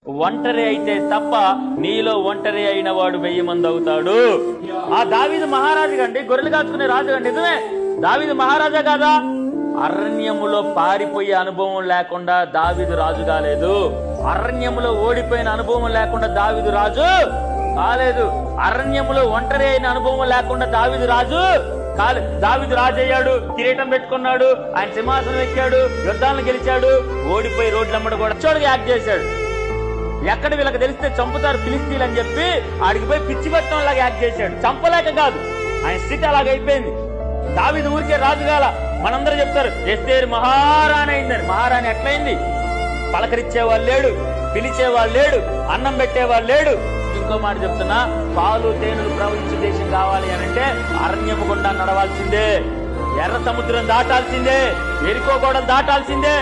ఒంటరి అయితే తప్ప నీలో ఒంటరి అయిన వాడు 1000 మంది అవుతాడు. ఆ దావీదు మహారాజు కండి, గొర్రెలు కాచుకునే రాజు కండి, నిజమే దావీదు మహారాజా కాదా? అరణ్యములో పారిపోయే అనుభవం లేకుండా దావీదు రాజు కాలేదు. అరణ్యములో ఓడిపోయిన అనుభవం లేకుండా దావీదు రాజు కాలేదు. అరణ్యములో ఒంటరి అయిన అనుభవం లేకుండా దావీదు రాజు కాలేదు. దావీదు రాజు అయ్యాడు, కిరీటం పెట్టుకున్నాడు, ఆయన సింహాసనం ఎక్కాడు, యుద్ధాలను గెలిచాడు, ఓడిపోయి రోడ్లమ్మడ కూడా చోడుగా యాక్ట్ చేశాడు. ఎక్కడ వీళ్ళకి తెలిస్తే చంపుతారు ఫిలిస్తీన్లు అని చెప్పి ఆడికి పోయి పిచ్చి పట్టడం లాగా యాక్ట్ చేశాడు. చంపలేక కాదు, ఆయన స్థితి అలాగైపోయింది. దావీదు ఊరికే రాజుగాల. మనందరూ చెప్తారు ఎస్తేరు మహారాణి అయిందని. మహారాణి ఎట్లయింది? పలకరించేవాళ్ళు లేడు, పిలిచేవాళ్ళు లేడు, అన్నం పెట్టేవాళ్ళు లేడు. ఇంకో మాట చెప్తున్నా, పాలు తేనెలు ప్రవహించే దేశం కావాలి అనంటే అరణ్యము గుండా నడవాల్సిందే, ఎర్ర సముద్రం దాటాల్సిందే, ఎరికో గోడలు దాటాల్సిందే.